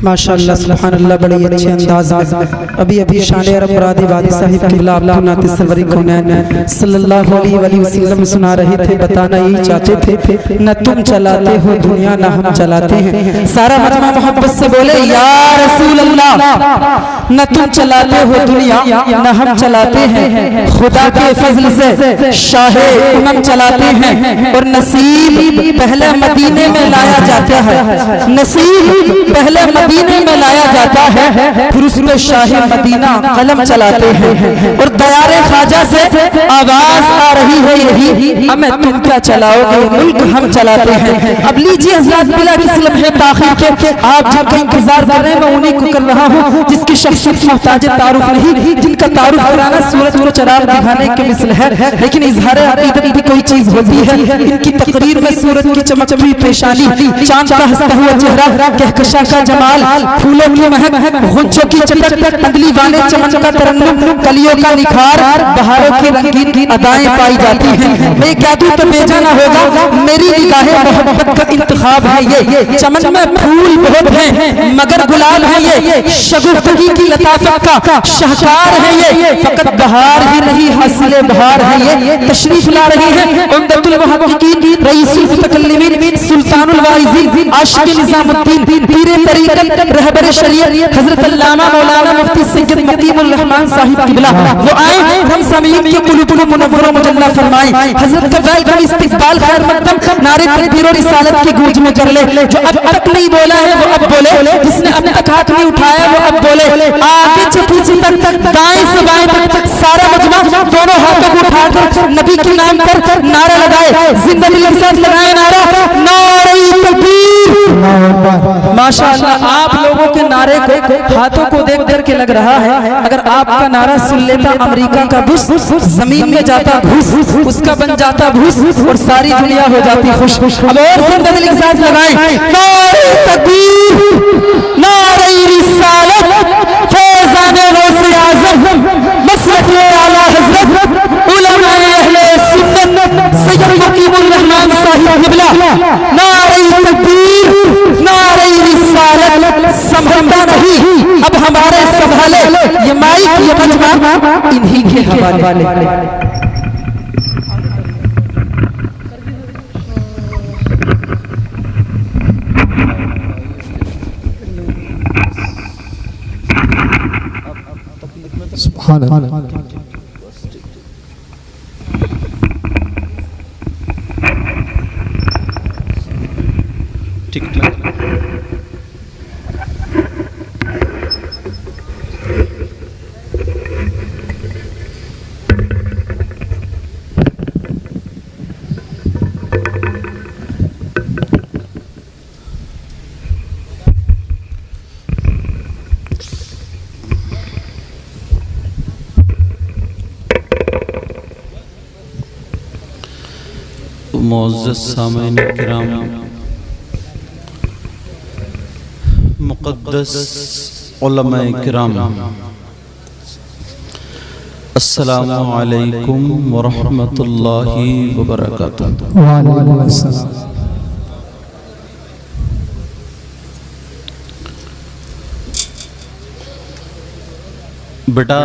माशाअल्लाह सुभानअल्लाह, बड़ी अच्छे अंदाज में अभी अभी शान अरब मुरादी वादी साहिब किबला आपको नाते सवरी कौनैन सल्लल्लाहु अलैहि वसल्लम सुना रहे थे। बताना यही चाहते थे, न तुम चलाते हो दुनिया न हम चलाते हैं। सारा मजमा मोहब्बत से बोले या रसूल अल्लाह, न तुम चलाते हो दुनिया न हम चलाते हैं। खुदा के फजल से शाहे उमम चलाते हैं और नसीब पहले मदीने में लाया जाता है। नसीब पहले मदीने में लाया जाता है, फिर उसमें शाह मदीना कलम चलाते हैं। और दयारे ख्वाजा से आवाज आ रही है यही, हमें तुम क्या चलाओगे, मुल्क हम चलाते हैं। अब लीजिए हज़रात, बिला किसी लम्हे ताख़ीर के आप जिनका इंतजार कर रहे हैं मैं उन्हीं को कर रहा हूँ, जिसकी शख्सियत मोहताज तारुफ नहीं, जिनका तारुफ कराना सूरज को चराग दिखाने के मिसल है, लेकिन इजहार अक़ीदत भी कोई चीज होती है। इनकी तकरीर में सूरज की चमकती पेशानी, चांद का हंसता हुआ चेहरा, कहकशा का जमाल, फूलों की महक, गुंजों की चटक, अंगली वाले चमन का तरन्नुम, कलियों का निखार, बहारों की रंगीन अदाएं पाई जाती हैं। मैं क्या दूं तो बेजाना होगा, मेरी निगाहें मोहब्बत का इंतखाब है ये। चमन में फूल बहुत हैं मगर गुलाब है ये, शगुफ्तगी की लताफत का शाहकार है ये। फकत बहार ही नहीं हासिले बहार है ये। तशरीफ ला रही है उम्दतुल मुहक्किकीन, रईसुल मुतकल्लिमीन, सुल्तानुल वाइज़ीन, आशिक़ निज़ामुद्दीन, पीरे तरीक़त, रहबर शरीयत हज़रत अल्लामा मौलाना मुफ्ती सैयद मकीमुर रहमान साहिब किबला। वो आए हम समीन के कुलुब मुनव्वरा मुजल्ला फरमाए। हज़रत का वेलकम इस्तकबाल खैर मकदम, नारे तकबीर और रिसालत की गूंज में कर ले। जो अब तक नहीं बोला है वो अब बोले, जिसने अब तक हाथ नहीं उठाया वो अब बोले। आगे से पीछे तक, दाएं से बाएं तक सारा मजमा दोनों हाथों को उठाकर नबी के नाम पर नारा लगाए। जिंदगी के साथ लगाए नारा, नारे तकबीर। माशाअल्लाह, आप लोगों के नारे को हाथों को देख कर के लग रहा है अगर आपका नारा सुन लेता अमेरिका का बुश, जमीन में जाता घुस, उसका बन जाता भूस और सारी दुनिया हो जाती खुश। अब और जिंदगी के साथ लगाए, नारे तकबीर, नारे रिसालत, फैज़ाने गौसे आज़म, मसलक आला हज़रत, उलमाए अहले सुन्नत, सैयद मकीमुर रहमान साहिब किबला। नारे तकबीर, नारे रिसालत, संभलता नहीं अब हमारे संभाले ये माइक ये मजमा इन्हीं के हवाले। सुभान अल्लाह। ठीक है, मुअज़्ज़ज़ सामीन किराम, मुक़द्दस उलमाए किराम, अस्सलामु अलैकुम व रहमतुल्लाहि व बरकातुहू। वालेकुम अस्सलाम। बेटा,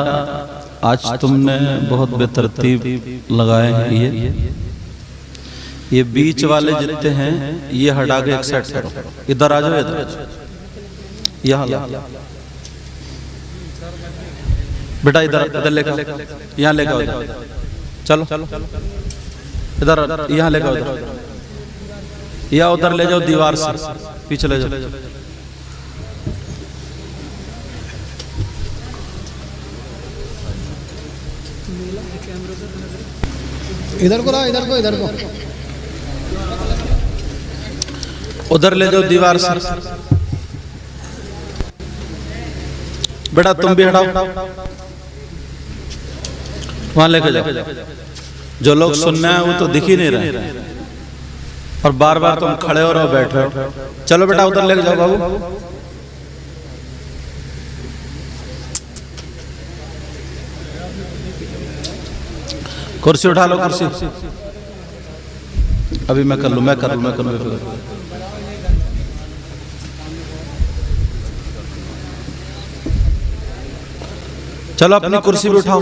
आज तुमने बहुत बेतरतीब लगाए हैं। ये बीच वाले जितने हैं ये हटा के एक साइड करो। इधर आ जाओ, इधर यहाँ बेटा, इधर लेकर यहाँ लेकर चलो, इधर यहाँ लेकर या उधर ले जाओ, दीवार से पीछे ले जाओ। इधर को लाओ, इधर को, इधर को उधर ले जाओ दीवार से। बेटा तुम भी हटाओ, वहां लेके जाओ। जो लोग सुनना है वो तो दिख ही नहीं रहे और बार बार तुम खड़े हो रहे हो, बैठ रहे हो। चलो बेटा उधर लेके जाओ बाबू। कुर्सी उठा लो, कुर्सी। अभी मैं कर लूं, मैं कर लूं। चलो अपनी कुर्सी भी उठाओ।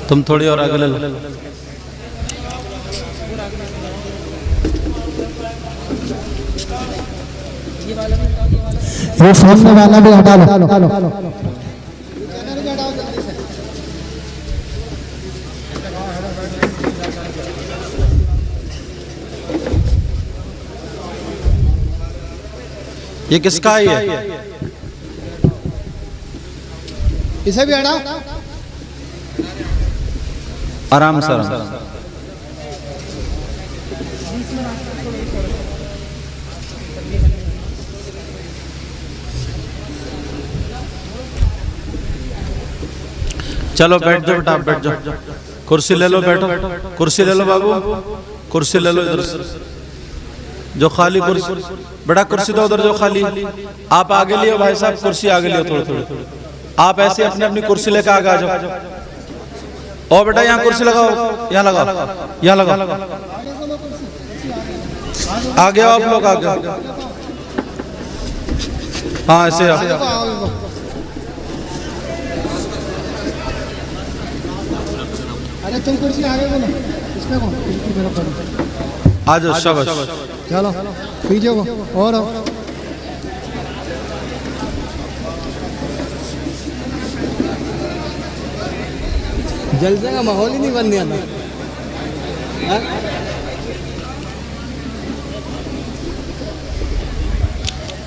तुम थोड़ी और आगे ले लो। ये सामने वाला भी हटा लो। ये किसका है ये? इसे भी हटाओ। आराम से आराम। चलो बैठ जाओ बेटा, बैठ जाओ। कुर्सी ले लो, बैठो। कुर्सी ले लो बाबू, कुर्सी ले लो इधर से जो खाली कुर्सी। बड़ा कुर्सी दो उधर जो खाली। आप आगे लियो भाई साहब, कुर्सी आगे लियो थोड़ी थोड़ी। आप ऐसे अपनी अपनी कुर्सी लेकर आगे आ जाओ। और बेटा यहाँ कुर्सी लगाओ, यहाँ लगाओ, यहाँ लगाओ। आगे आओ आप लोग, आगे। हाँ ऐसे आओ। अरे तुम कुर्सी आगे बोलो, इसमें कौन? आ जाओ, शाबाश। चलो पीछे को और जलसे का माहौल ही नहीं बन गया था।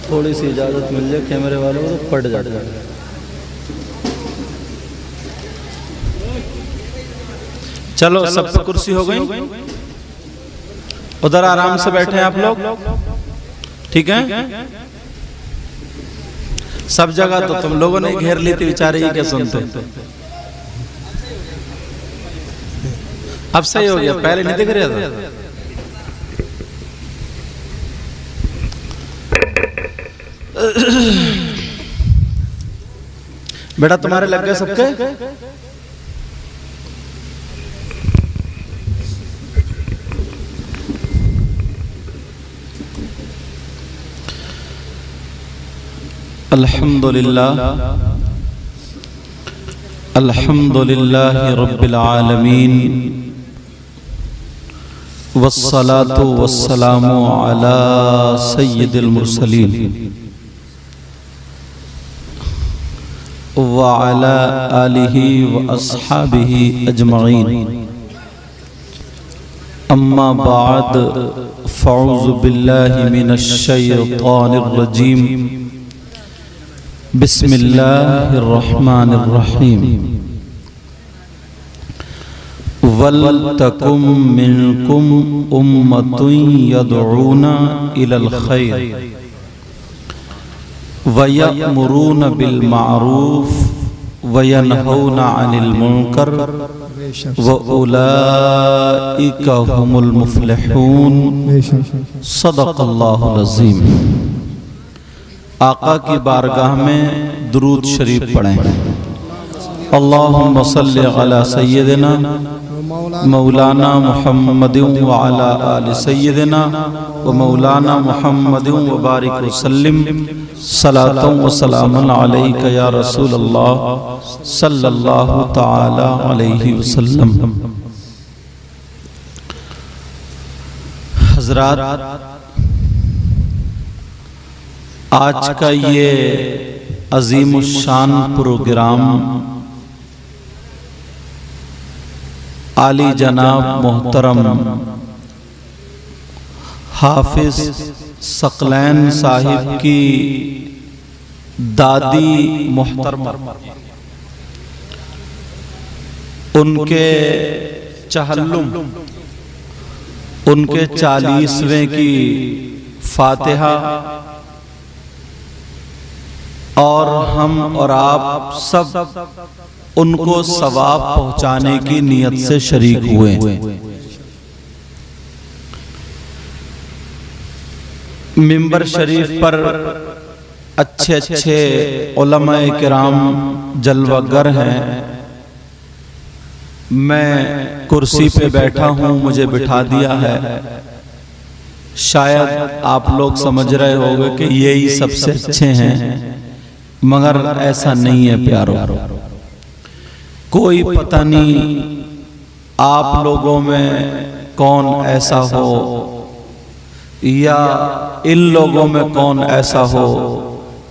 थोड़ी सी इजाजत मिल जाए कैमरे वालों को तो पट जाते। चलो सब पे कुर्सी हो गई। उधर आराम से बैठे हैं आप लोग, ठीक है? सब जगह तो तुम लोगों ने घेर ली थी, बेचारे ये क्या सुनते। अब सही हो गया, पहले नहीं दिख रहा था। बेटा तुम्हारे लग गए सबके? अल्हम्दुलिल्लाह अल्हम्दुलिल्लाह रब्बिल आलमीन वस्सलातु वस्सलामु अला सय्यिदिल मुरसलीन व अला आलिहि व अस्हाबिहि अजमईन। अम्मा बाद फ़अऊज़ु बिल्लाहि मिनश शैतानिर रजीम। बिस्मिल्लाहिर्रहमानिर्रहीम। वलतकुम मिनकुम उम्मतुन यदऊना इलल खैर वयअमुरूना बिल मारूफ वयनहौना अनिल मुनकर वउलाइका हुमुल मुफ्लिहून। सदक़ल्लाहुल अज़ीम। आका की बारगाह में दुरूद शरीफ पढ़ें। अल्लाहुम्मा सल्लि अला सय्यिदिना मौलाना मुहम्मदिन व अला आलि सय्यिदिना व मौलाना मुहम्मदिन व बारिक वसल्लिम सलातन व सलामुन अलैका या रसूल अल्लाह सल्लल्लाहु तआला अलैहि वसल्लम। हज़रात, आज का ये अजीमुशान प्रोग्राम आली जनाब मोहतरम हाफिज सकलैन साहिब की दादी मोहतरमा, उनके चहल्लुम, उनके 40वें की फातिहा और हम और आप सब उनको सवाब पहुंचाने की नियत से शरीक हुए। मिंबर शरीफ पर अच्छे अच्छे उलमाए किराम जलवागर हैं। मैं कुर्सी पे बैठा हूँ, मुझे बिठा दिया है। शायद आप लोग समझ रहे होंगे कि यही सबसे अच्छे हैं, मगर ऐसा नहीं है प्यारो। कोई पता नहीं आप लोगों में कौन ऐसा हो या इन लोगों में कौन ऐसा हो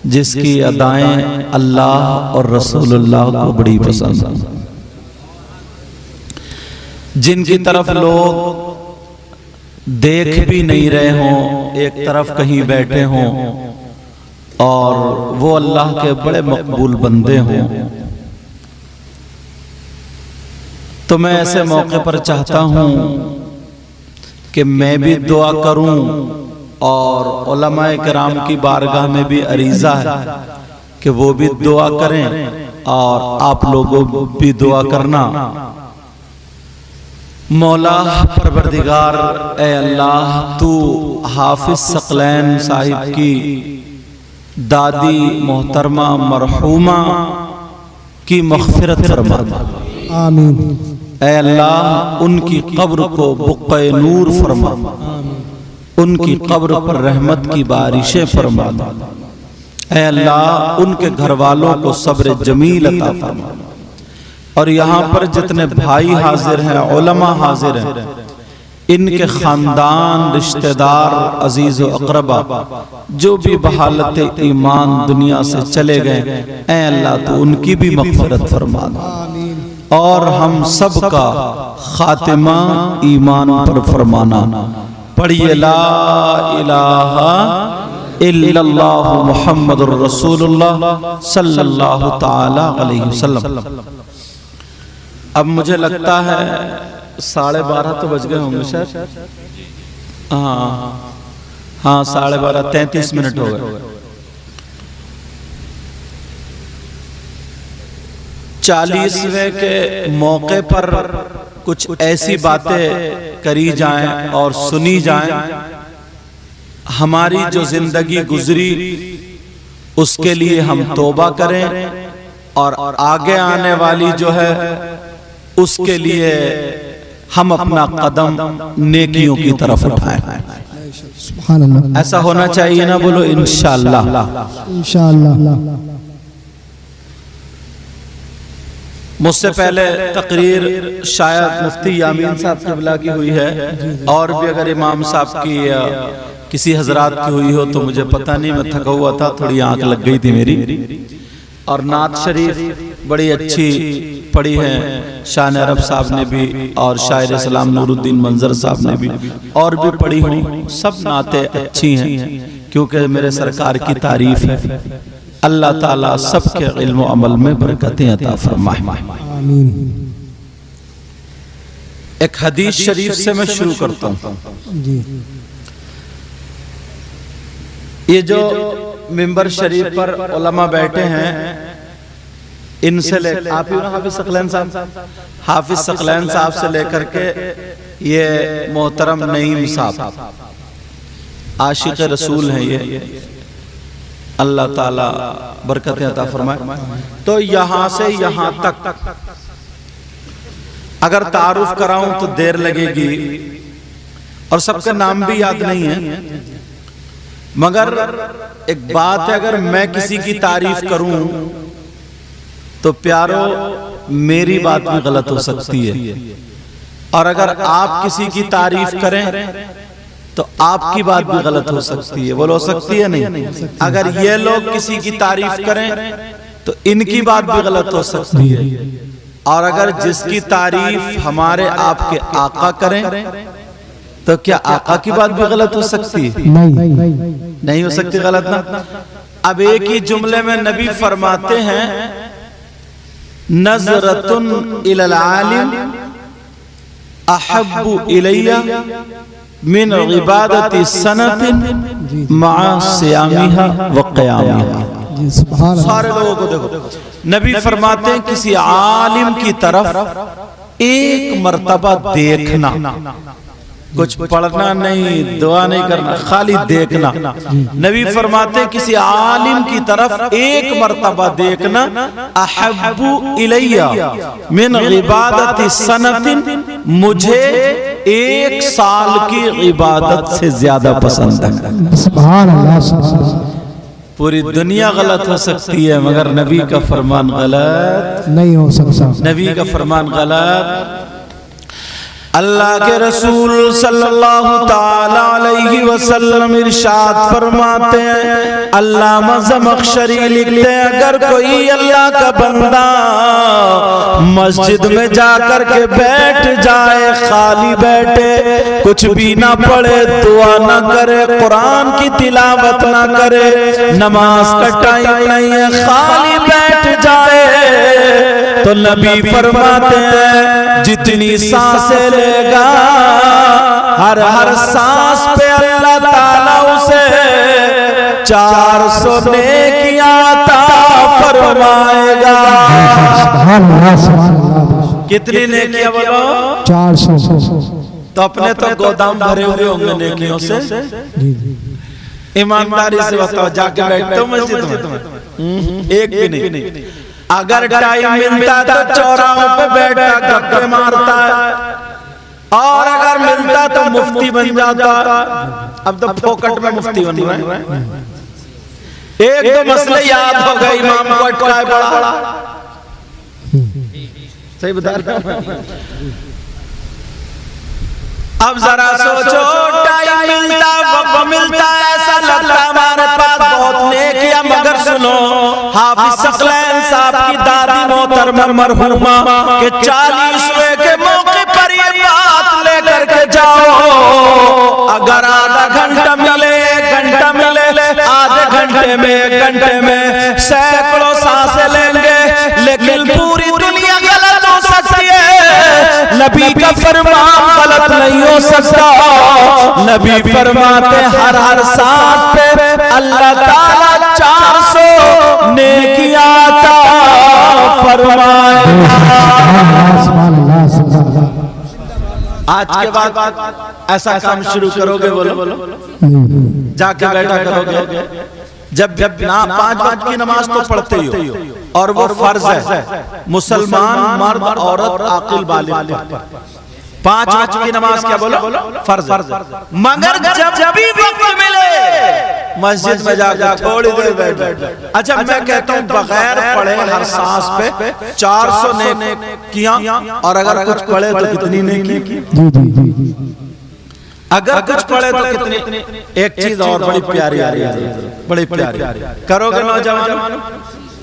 जिसकी अदाएं अल्लाह और रसूलुल्लाह को बड़ी पसंद हैं, जिनकी तरफ लोग देख भी नहीं रहे हों, एक तरफ कहीं बैठे हों और वो अल्लाह के बड़े मकबूल बंदे हों। तो मैं ऐसे मौके पर चाहता हूं कि मैं भी दुआ करूं और उलमाए किराम की बारगाह में भी अरीज़ा है कि वो भी दुआ करें और आप लोगों भी दुआ करना। मौला परवरदिगार, ए अल्लाह, तू हाफिज सकलैन साहिब की दादी मोहतरमा मरहूमा की मग़फ़िरत फरमा दे। आमीन। ए अल्लाह, उनकी कब्र को बुक़्क़े नूर फरमा, उनकी कब्र पर रहमत की बारिशें फरमा दे। ए अल्लाह, उनके घर वालों को सब्र जमील अता फरमा। और यहाँ पर जितने भाई हाजिर हैं, उलमा हाजिर हैं, इनके खानदान, रिश्तेदार, अजीज व अक़रबा जो भी बहालत ईमान दुनिया से चले गए, ऐ अल्लाह तो उनकी भी मग़फ़िरत फरमा दे और हम सब का खातिमा ईमान पर फरमाना। पढ़िए ला इलाहा इल्लल्लाह मुहम्मदुर रसूलुल्लाह सल्लल्लाहु तआला अलैहि वसल्लम। अब मुझे लगता है 12:30 तो बज गए होंगे शायद। हाँ 12:30, 33 मिनट हो गए। 40वें के मौके पर कुछ ऐसी बातें करी जाएं और सुनी जाएं, हमारी जो जिंदगी गुजरी उसके लिए हम तौबा करें और आगे आने वाली जो है उसके लिए हम अपना कदम नेकियों की तरफ उठाएं। सुभान अल्लाह। ऐसा होना चाहिए ना, बोलो इंशाअल्लाह। इंशाअल्लाह। मुझसे पहले तकरीर शायद मुफ्ती यामीन साहब क़िबला की हुई है और भी अगर इमाम साहब की या किसी हजरात की हुई हो तो मुझे पता नहीं, मैं थका हुआ था, थोड़ी आंख लग गई थी मेरी। और नात शरीफ बड़ी अच्छी पढ़ी है शान अरब साहब ने भी और शायर इस्लाम नूरुद्दीन मंजर साहब ने भी, और भी पढ़ी हुई। सब नातें अच्छी हैं क्योंकि मेरे सरकार की तारीफ है। अल्लाह ताला सबके इल्म व अमल में बरकतें अता फरमाए। आमीन। एक हदीस शरीफ से मैं शुरू करता हूँ। जी। ये जो मिंबर शरीफ पर उलमा बैठे हैं, इनसे ले आप ही ना हाफिज सकलैन साहब, हाफिज सकलैन साहब से लेकर के ये मोहतरम नईम साहब आशिक रसूल हैं, ये अल्लाह ताला बरकतें अता फरमाए। तो यहाँ से यहाँ तक अगर तारुफ कराऊं तो देर लगेगी और सबका नाम भी याद नहीं है, मगर एक बात है, अगर मैं किसी की तारीफ करूं तो प्यारो मेरी बात भी गलत हो सकती है, और अगर आप किसी की तारीफ करें तो आपकी बात भी गलत हो सकती है। बोलो, हो सकती है नहीं? अगर ये लोग किसी की तारीफ करें तो इनकी बात भी गलत हो सकती है, और अगर जिसकी तारीफ हमारे आपके आका करें तो क्या आका की बात भी गलत हो सकती है? नहीं हो सकती गलत ना। अब एक ही जुमले में नबी फरमाते हैं, नज़रतुन इलल आलिम अहब्बु इलैया मिन इबादति सनतिन मआ सियामिहा व क़ियामिहा। सारे लोगों को देखो, नबी फरमाते हैं किसी आलिम की तरफ एक मर्तबा देखना कुछ पढ़ना नहीं, दुआ नहीं करना, खाली देखना। नबी फरमाते किसी आलिम की तरफ एक मर्तबा देखना अहब्बु इलैया मिन इबादति सनतिन, मुझे 1 साल की इबादत से ज्यादा पसंद है। सुभान अल्लाह, सुभान अल्लाह। पूरी दुनिया गलत हो सकती है मगर नबी का फरमान गलत नहीं हो सकता। नबी का फरमान गलत। अल्लाह के रसूल सल्लल्लाहु ताला अलैहि वसल्लम इरशाद फरमाते हैं, अल्लामा ज़मख़शरी लिखते हैं, अगर कोई अल्लाह का बंदा मस्जिद में जाकर के बैठ जाए, खाली बैठे, कुछ भी ना पढ़े, दुआ ना करे, कुरान की तिलावत ना करे, नमाज का टाइम नहीं है, खाली बैठ जाए, तो नबी फरमाते हैं जितनी सांसें लेगा हर हर सांस पे अल्लाह ताला उसे 400 नेकियां अता फरमाएगा। कितनी नेकियां बोलो? 400। तो अपने तो गोदाम भरे हुए होंगे नेकियों से। ईमानदारी से बताओ, जाके बैठते हो मस्जिद में? एक भी नहीं। अगर टाइम मिलता तो चौराहों पे बैठता गप्पे मारता है, और अगर मिलता तो मुफ्ती बन जाता। अब तो फोकट में मुफ्ती बन रहा है। एक दो मसले याद हो गए, इमाम को अटकाए बड़ा। सही बता रहा हूं। अब जरा सोचो, टाइम मिलता, वक्त मिलता, ऐसा लगता हमारे पास बहुत नेकियां, मगर सुनो, हाफिज सकलैन साहब की दादी मोहतरमा मरहुमा के 40वें के मौके पर ये बात लेकर के जाओ। अगर आधा घंटा मिले, 1 घंटा मिले, आधे घंटे में, 1 घंटे में सैकड़ों सांसें लेंगे, लेकिन पूरी दुनिया गलत हो सकती है, नबी का फरमान गलत नहीं हो सकता। नबी फरमाते हर हर सांस पे अल्लाह ताला 400 नेकियां अता फरमाएगा। आज के बाद ऐसा काम शुरू करोगे? बोलो जाके बैठा करोगे। जब ना 5 वक्त की नमाज तो पढ़ते ही हो, और वो फर्ज है, मुसलमान मर्द औरत आकिल बालिग पर 5 वक्त की नमाज क्या बोलो? फर्ज। मगर जब भी वक्त मिले मस्जिद में जाकर थोड़ी देर बैठ। अच्छा, मैं कहता हूँ बगैर पढ़े हर सांस पे 400 नेकियां, और अगर कुछ पढ़े तो कितनी नेकी? अगर कुछ पढ़े तो कितनी? एक चीज और बड़ी प्यारी आ रही है, बड़ी प्यारी करोगे नौजवान,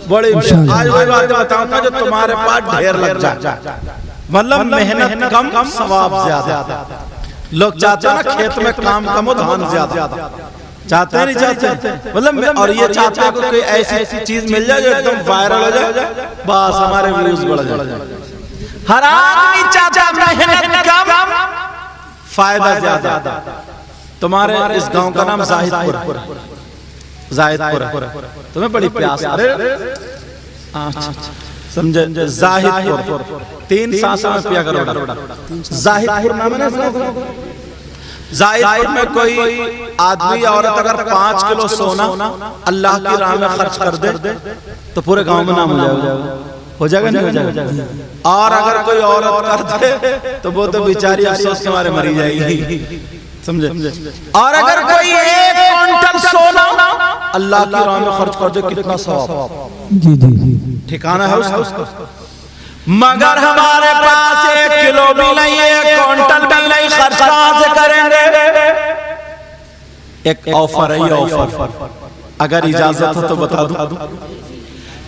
बड़ी। आज वही बात बताऊंगा जो तुम्हारे पास ढेर लग जाए, मतलब मेहनत कम, सवाब ज्यादा। लोग चाहते हैं ना खेत में काम कम हो, धान ज्यादा। चाहते हैं नहीं चाहते? मतलब, और ये चाहते हैं कोई ऐसी चीज मिल जाए जो एकदम वायरल हो जाए, बस हमारे व्यूज बढ़ जाए। हर आदमी चाहता मेहनत कम, फायदा ज्यादा। तुम्हारे इस गांव का नाम जाहिदपुर, जाहिदपुर। तुम्हें बड़ी प्यास, समझे? जाहिदपुर 3 सांसों में पिया करो। जाहिदपुर नाम है ना। जाहिदपुर में कोई आदमी औरत अगर 5 किलो सोना अल्लाह की राह में खर्च कर दे तो पूरे गांव में नाम हो जाएगा। हो जाएगा नहीं हो जाएगा? और अगर कोई औरत कर दे तो वो तो बेचारी अफसोस के मारे मरी जाएगी, समझे? और अगर कोई 1 क्विंटल सोना अल्लाह की राह में खर्च कर दे, कितना सवाब। जी। ठिकाना है उसका। मगर हमारे पास 1 किलो भी नहीं है, 1 क्विंटल भी नहीं, खर्च कहां से करेंगे? एक ऑफर है, ये ऑफर अगर इजाजत हो तो बता दूं।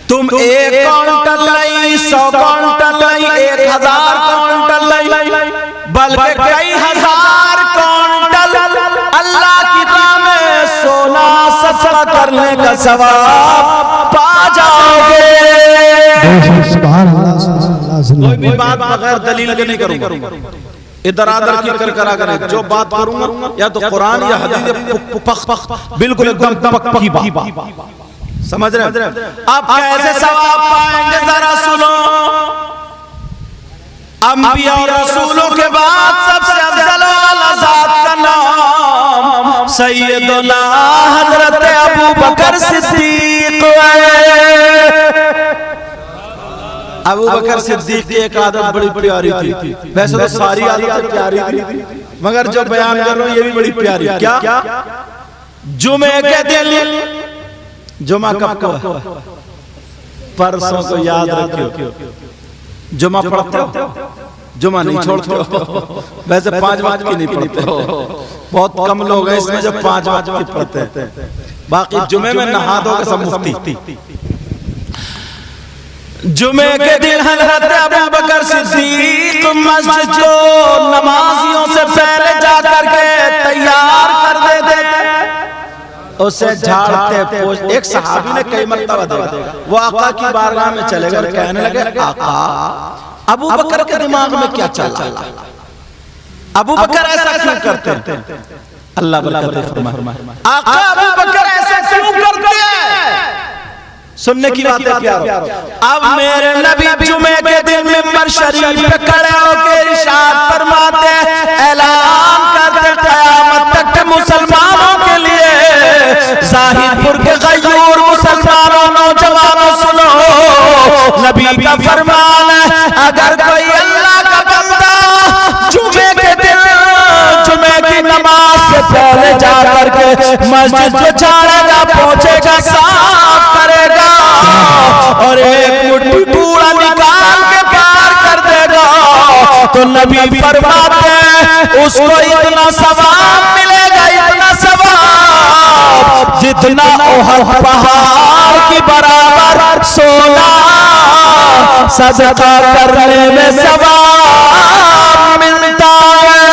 तुम 1 क्विंटल नहीं, 100 क्विंटल नहीं, 1000 क्विंटल नहीं, बल्कि कई हजार क्विंटल अल्लाह की राह में सोना सदका करने का सवाब पा जाओगे। कोई भी बात बगैर दलील के नहीं करूंगा, इधर आदर की करा करें। जो बात करूंगा या तो कुरान या हदीस, बिल्कुल एकदम पक्की बात। समझ रहे? अब कैसे सवाब पाएंगे जरा सुनो। अंबिया और रसूलों के बाद सबसे अफजल वाला सैयदना हजरत अबू बकर सिद्दीक। अबू बकर सिद्दीक की एक आदत बड़ी प्यारी थी। वैसे तो सारी आदतें प्यारी थी, मगर जो बयान कर रहा हूं ये भी बड़ी प्यारी। क्या? जुमे के दिन, जुमा कब को? परसों को याद रखियो। जुमा पढ़ते हो? जुमा नहीं छोड़ते हो? वैसे 5 वक्त की नहीं पढ़ते हो, बहुत कम लोग हैं इसमें जो 5 वक्त की पढ़ते हैं। बाकी जुमे में नहा दो सब मुफ्ती। जुमे के दिन हजरत अबू बकर सिद्दीक मस्जिद को नमाजियों से पहले जाकर के तैयार कर देते, उसे झाड़ते पोंछते। एक सहाबी ने कई मर्तबा देखा, वो आका की बारगाह में चले गए, कहने लगे आका अबू बकर के दिमाग में क्या चल रहा है? अबू बकर ऐसा क्यों करते हैं? अल्लाह बरकत फरमाए। आका अबू बकर ऐसा क्यों करते हैं? सुनने की बात है प्यारो। अब मेरे नबी जुमे के दिन मिंबर शरीफ पे खड़े होकर इरशाद फरमाते, ऐलान करते क़यामत तक मुसलमानों के लिए, ज़ाहिदपुर के गयूर मुसलमानों नौजवानों सुनो, नबी का फरमान है, अगर कोई अल्लाह का बंदा जुमे के दिन जुमे की नमाज से पहले जाकर के मस्जिद को झाड़ेगा, पोंछेगा, साफ करेगा और एक मुट्ठी कूड़ा निकाल के पार कर देगा, तो नबी फरमाते हैं उसको इतना सवाब मिलेगा, इतना सवाब जितना ओहद पहाड़ की बराबर सोना सदका करने में सवाब मिलता है।